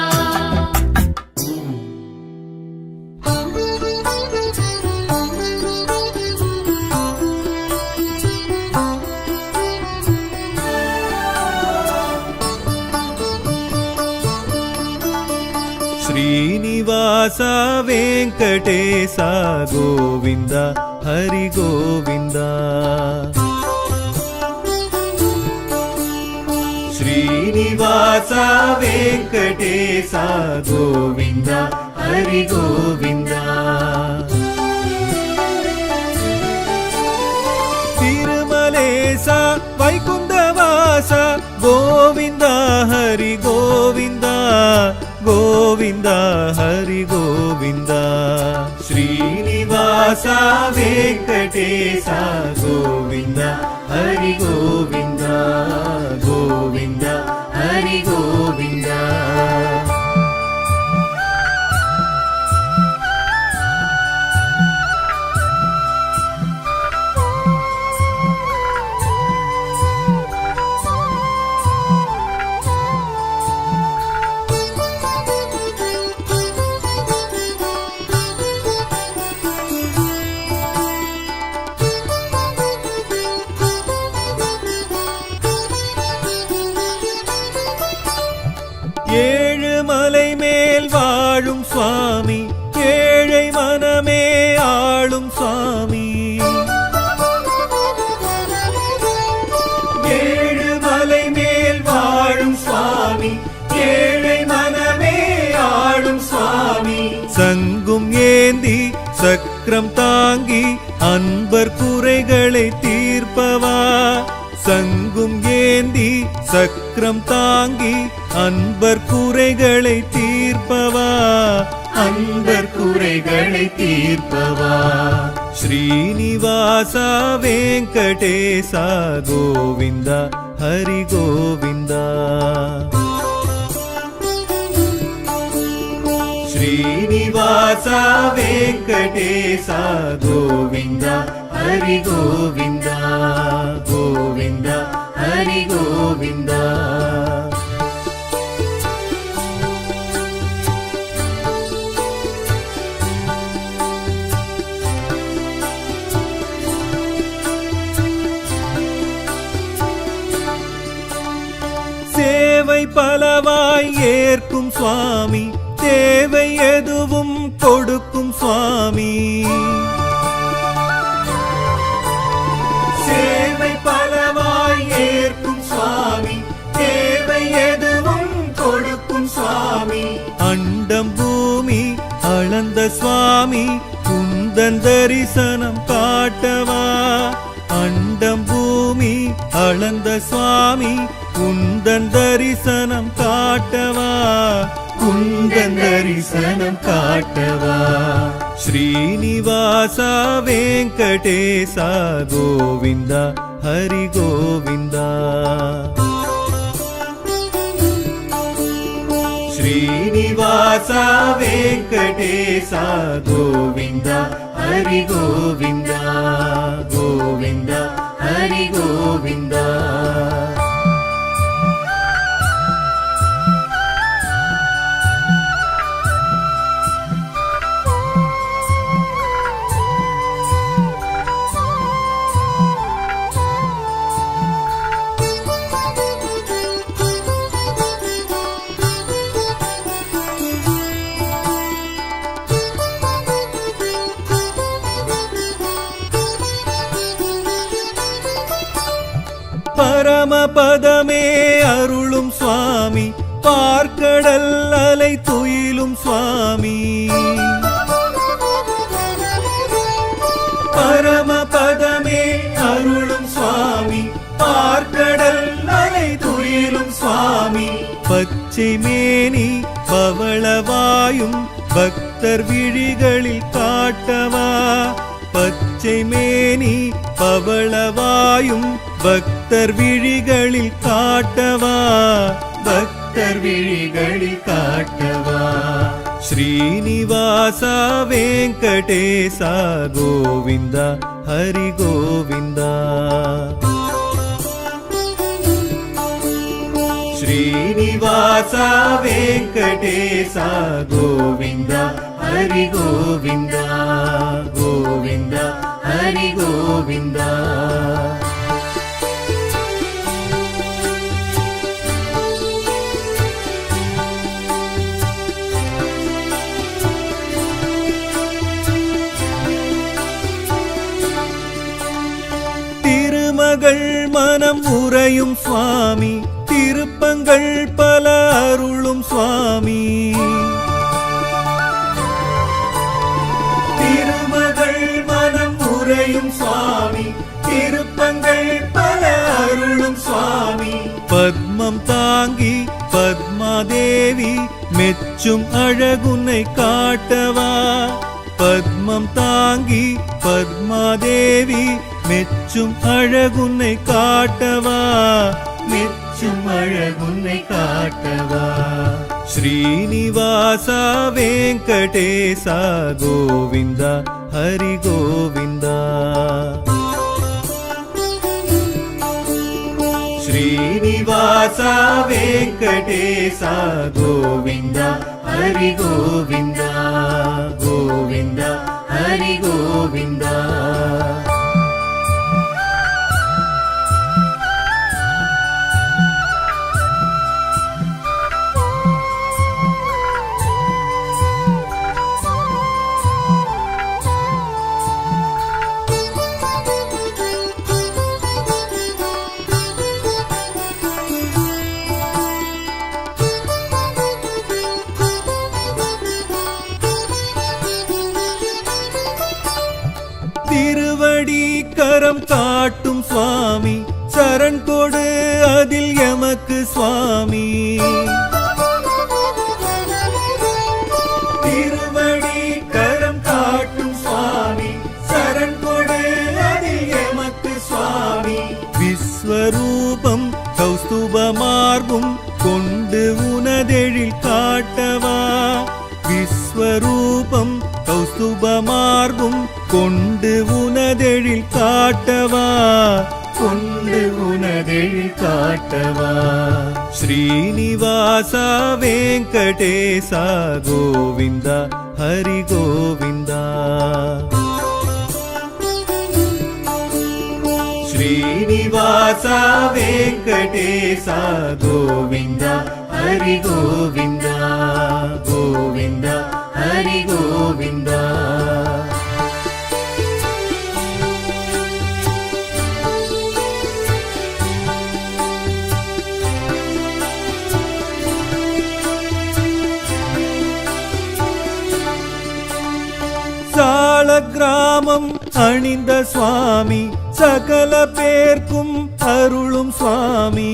శ్రీనివాస వెంకటేశ గోవింద హరి గోవింద శ్రీనివాస వెంకటేశ గోవింద హరి గోవింద తిరుమలేశ వైకుంఠవాస గోవింద హరి గోవింద గోవింద హరి గోవింద శ్రీనివాస వెంకటేశ గోవింద హరి గోవింద గోవింద హరి గోవింద திருமலை மேல் வாழும் சுவாமி ஏழை மனமே ஆளும் சுவாமி ஏழுமலை மேல் வாழும் சுவாமி ஏழை மனமே ஆளும் சுவாமி சங்கும் ஏந்தி சக்கரம் தாங்கி அன்பர் குறைகளை தீர்ப்பவா சங்கும் ஏந்தி சக்கரம் தாங்கி அன்பர் குறைகளை தீர்ப்பவா அன்பர் குறைகளை தீர்ப்பவா ஸ்ரீனிவாசா வெங்கடேசா கோவிந்தா ஹரி கோவிந்தா श्रीनिवासा वेंकटेशा गोविंदा हरि गोविंदा गोविंदा हरि गोविंदा சேவை பலவாய் ஏற்கும் சுவாமி தேவை எதுவும் கொடுக்கும் சுவாமி சேவை பலவாய் ஏற்கும் சுவாமி தேவை எதுவும் கொடுக்கும் சுவாமி அண்டம் பூமி அளந்த சுவாமி குந்தன் தரிசனம் காட்டவா அண்டம் பூமி அளந்த சுவாமி குந்தன் தரிசனம் காட்டவா குந்தன் தரிசனம் காட்டவா ஸ்ரீனிவாசா வெங்கடேசா கோவிந்தா ஹரி கோவிந்தா ஸ்ரீனிவாசா வெங்கடேசா கோவிந்தா ஹரி கோவிந்தா கோவிந்தா ஹரி கோவிந்தா பரமபதமே அருளும் சுவாமி பார்க்கடல் அலை துயிலும் சுவாமி பரமபதமே அருளும் சுவாமி பார்க்கடல் அலை துயிலும் சுவாமி பச்சை மேனி பவளவாயும் பக்தர் விழிகளில் காட்டவா பச்சை மேனி பவளவாயும் பக்தர் விழிகளில் காட்டவா பக்தர் விழிகளில் காட்டவா ஸ்ரீனிவாசா வெங்கடேசா கோவிந்தா ஹரி கோவிந்தா ஸ்ரீனிவாசா வெங்கடேசா கோவிந்தா ஹரி கோவிந்தா கோவிந்தா ஹரி கோவிந்தா திருமகள் மனம் உறையும் சுவாமி திருப்பங்கள் பல அருளும் சுவாமி திருமகள் மனம் உறையும் சுவாமி திருப்பங்கள் பல அருளும் சுவாமி பத்மம் தாங்கி பத்மாதேவி மெச்சும் அழகுன்னை காட்டவா பத்மம் தாங்கி பத்மாதேவி மெச்சும் அழகுன்னை காட்டவா மெச்சும் அழகுன்னை காட்டவா ஸ்ரீனிவாசா வெங்கடேசா கோவிந்தா ஹரி கோவிந்தா ஸ்ரீனிவாசா வெங்கடேசா கோவிந்தா ஹரி கோவிந்தா கோவிந்தா ஹரி கோவிந்தா கரம் காட்டும் சுவாமி சரண் கொடு அதில் எமக்கு சுவாமி திருவடி கரம் காட்டும் சுவாமி சரண் கொடு அதில் எமக்கு சுவாமி விஸ்வரூபம் கௌஸ்துப மார்பும் கொண்டு உனதெழில் காட்டவா விஸ்வரூபம் கௌஸ்துப மார்பும் கொண்டு உனதெழில் காட்டவா கொண்டு உனதெழில் காட்டவா ஸ்ரீனிவாசா வெங்கடேசா கோவிந்தா ஹரி கோவிந்தா ஸ்ரீனிவாசா வெங்கடேசா கோவிந்தா ஹரி கோவிந்தா கோவிந்தா ஹரி கோவிந்தா சால கிராமம் அணிந்த சுவாமி சகல பேர்க்கும் அருளும் சுவாமி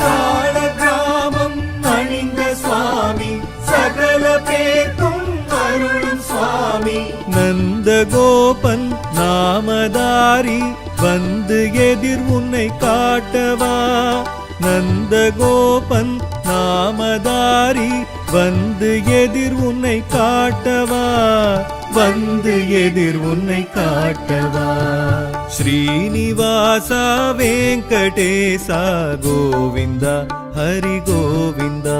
சால கிராமம் அணிந்த சுவாமி சகல பேர்க்கும் அருளும் சுவாமி நந்தகோபன் நாமதாரி வந்து எதிர் உன்னை காட்டவா நந்தகோபன் நாமதாரி வந்து எதிர் உன்னை காட்டவா வந்து எதிர் உன்னை காட்டவா ஸ்ரீனிவாசா வெங்கடேசா கோவிந்தா ஹரி கோவிந்தா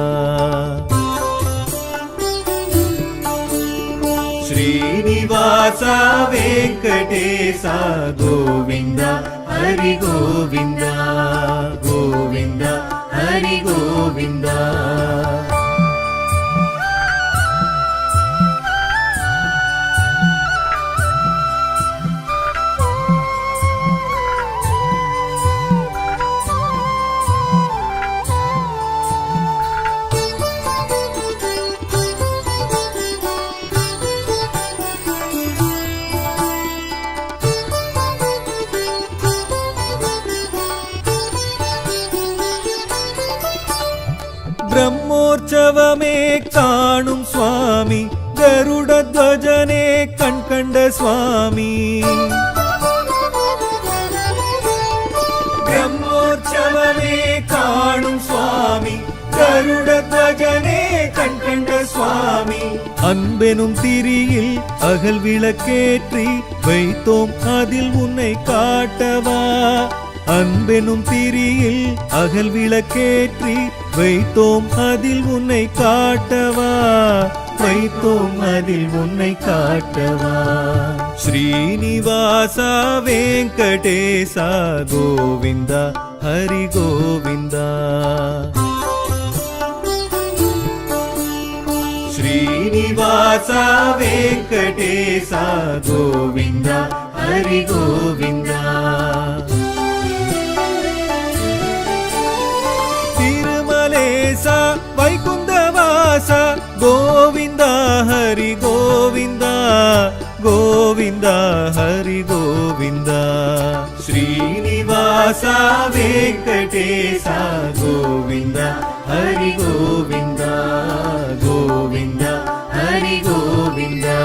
ஸ்ரீனிவாசா வெங்கடேசா கோவிந்தா ஹரி கோவிந்தா கோவிந்தா ஹரி கோவிந்தா பிரம்மோற்சவமே காணும் சுவாமி கருட துவஜனே கண் கண்ட சுவாமி பிரம்மோற்சவமே காணும் சுவாமி கருட துவஜனே கண் கண்ட சுவாமி அன்பெனும் திரியில் அகல் விளக்கேற்றி வைத்தோம் அதில் உன்னை காட்டவா அன்பெனும் திரியில் அகல் விளக்கேற்றி வைத்தோம் அதில் உன்னை காட்டவா வைத்தோம் அதில் உன்னை காட்டவா ஸ்ரீனிவாசா வெங்கடேசா கோவிந்தா ஹரி கோவிந்தா ஸ்ரீனிவாசா வெங்கடேசா கோவிந்தா ஹரி கோவிந்தா திருமலேசா வைகுந்தவாசா கோவிந்தா ஹரி கோவிந்தா கோவிந்தா ஹரி கோவிந்தா ஸ்ரீனிவாசா வெங்கடேசா கோவிந்தா ஹரி கோவிந்தா கோவிந்தா ஹரி கோவிந்தா